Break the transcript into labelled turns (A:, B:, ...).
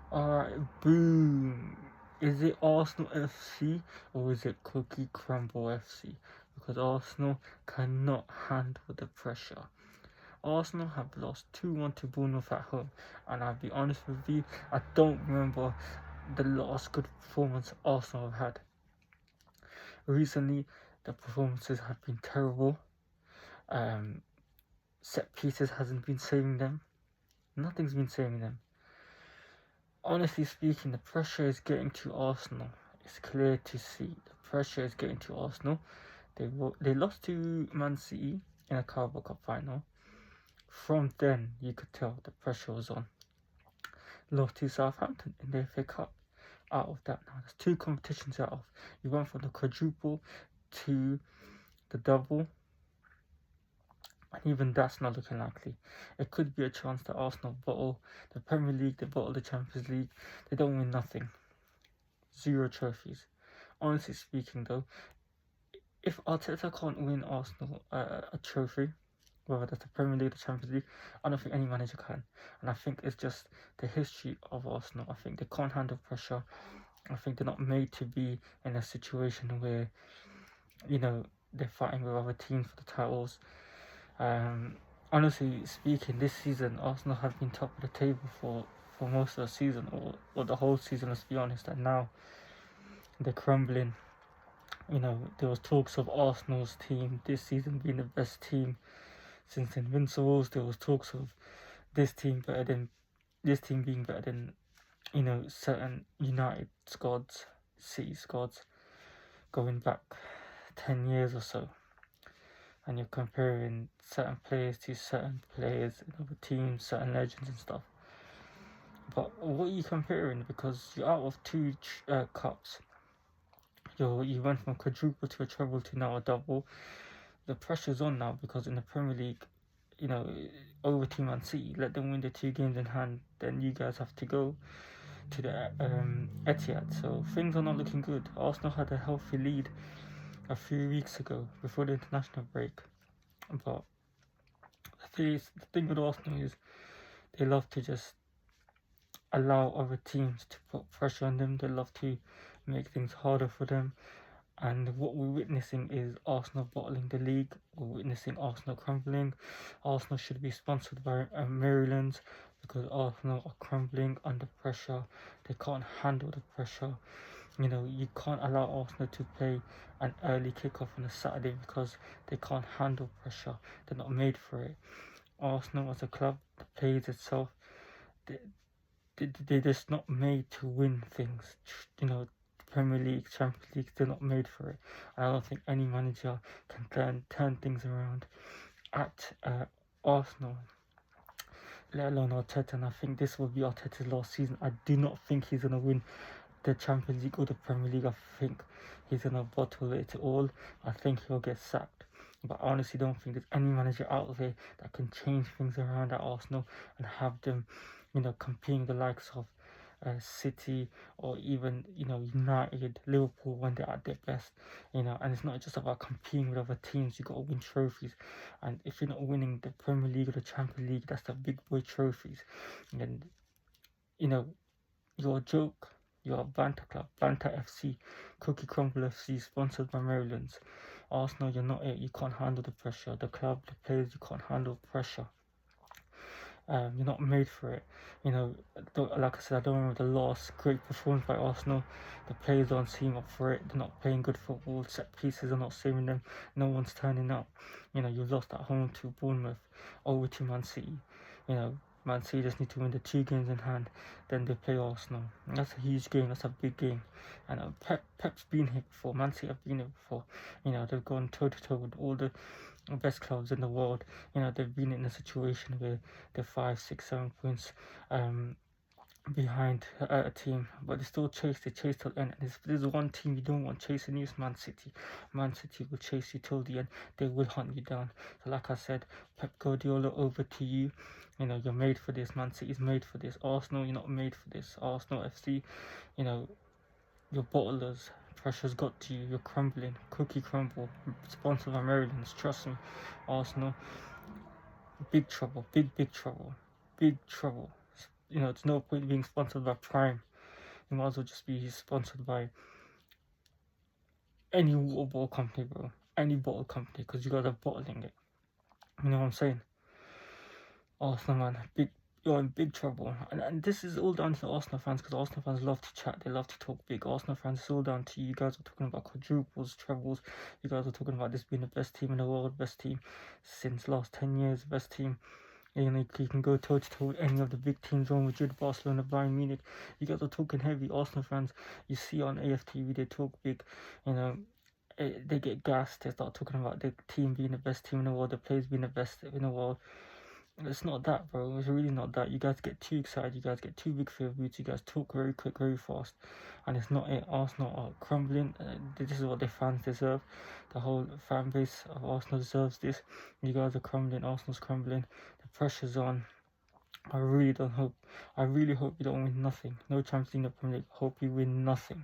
A: Alright, boom. Is it Arsenal FC or is it Cookie Crumble FC? Because Arsenal cannot handle the pressure. Arsenal have lost 2-1 to Bournemouth at home, and I'll be honest with you, I don't remember the last good performance Arsenal have had. Recently, the performances have been terrible. Set pieces hasn't been saving them. Nothing's been saving them. Honestly speaking, the pressure is getting to Arsenal. It's clear to see the pressure is getting to Arsenal. They lost to Man City in a Carabao Cup final. From then, you could tell the pressure was on. Lost to Southampton in the FA Cup. Out of that now, there's 2 competitions out of. You went from the quadruple to the double, and even that's not looking likely. It could be a chance that Arsenal bottle the Premier League, they bottle the Champions League. They don't win nothing. 0 trophies. Honestly speaking, though, if Arteta can't win Arsenal a trophy, whether that's the Premier League or the Champions League, I don't think any manager can. And I think it's just the history of Arsenal. I think they can't handle pressure. I think they're not made to be in a situation where, they're fighting with other teams for the titles. Honestly speaking, this season Arsenal have been top of the table for most of the season, or the whole season, let's be honest, and now they're crumbling. There was talks of Arsenal's team this season being the best team since the Invincibles. There was talks of this team being better than certain United squads, City squads, going back 10 years or so. And you're comparing certain players to certain players in other teams, certain legends and stuff. But what are you comparing? Because you're out of 2 cups. You went from a quadruple to a treble to now a double. The pressure's on now because in the Premier League, over to Man City, let them win the 2 games in hand, then you guys have to go to the Etihad. So things are not looking good. Arsenal had a healthy lead a few weeks ago before the international break, but the thing with Arsenal is they love to just allow other teams to put pressure on them. They love to make things harder for them, and what we're witnessing is Arsenal bottling the league. We're witnessing Arsenal crumbling. Arsenal should be sponsored by Maryland, because Arsenal are crumbling under pressure. They can't handle the pressure. You can't allow Arsenal to play an early kickoff on a Saturday because they can't handle pressure. They're not made for it. Arsenal as a club, the players itself, they're just not made to win things. Premier League, Champions League, they're not made for it. And I don't think any manager can turn things around at Arsenal, let alone Arteta. And I think this will be Arteta's last season. I do not think he's going to win the Champions League or the Premier League. I think he's going to bottle it all. I think he'll get sacked. But I honestly don't think there's any manager out there that can change things around at Arsenal and have them, competing the likes of City or even United, Liverpool when they're at their best. And it's not just about competing with other teams. You got to win trophies, and if you're not winning the Premier League or the Champions League, that's the big boy trophies. And you're a joke. You're a banter club, Banter FC, Cookie Crumble FC, sponsored by Maryland's. Arsenal, you're not it. You can't handle the pressure. The club, the players, you can't handle pressure. You're not made for it. Like I said, I don't remember the last great performance by Arsenal. The players aren't seem up for it. They're not playing good football. Set pieces are not saving them. No one's turning up. You've lost at home to Bournemouth, over to Man City. Man City just need to win the 2 games in hand, then they play Arsenal. And that's a huge game. That's a big game. And Pep's been here before. Man City have been here before. They've gone toe to toe with all the best clubs in the world. They've been in a situation where they're 5, 6, 7 points behind a team, but they still chase. They chase till the end. And if there's one team you don't want chasing you, it's Man City. Man City will chase you till the end. They will hunt you down. So like I said, Pep Guardiola, over to you. You're made for this. Man City's made for this. Arsenal, you're not made for this. Arsenal FC, your bottlers. Pressure's got to you. You're crumbling. Cookie Crumble, sponsored by Maryland's. Trust me. Arsenal, big trouble. Big trouble. Big trouble. there's no point being sponsored by Prime. You might as well just be sponsored by any water bottle company, bro. Any bottle company, because you guys are bottling it. You know what I'm saying? Arsenal, man, you're in big trouble. And this is all down to the Arsenal fans, because Arsenal fans love to chat, they love to talk big. Arsenal fans, it's all down to you. You guys are talking about quadruples, trebles. You guys are talking about this being the best team in the world, best team since last 10 years, best team. You can go toe to toe with any of the big teams, Real Madrid, Barcelona, Bayern Munich. You guys are talking heavy. Arsenal fans, you see on AFTV, they talk big. They get gassed. They start talking about the team being the best team in the world, the players being the best in the world. It's not that, bro. It's really not that. You guys get too excited. You guys get too big for your boots. You guys talk very quick, very fast. And it's not it. Arsenal are crumbling. This is what the fans deserve. The whole fan base of Arsenal deserves this. You guys are crumbling. Arsenal's crumbling. The pressure's on. I really hope you don't win nothing. No Champions League, no Premier League. Hope you win nothing.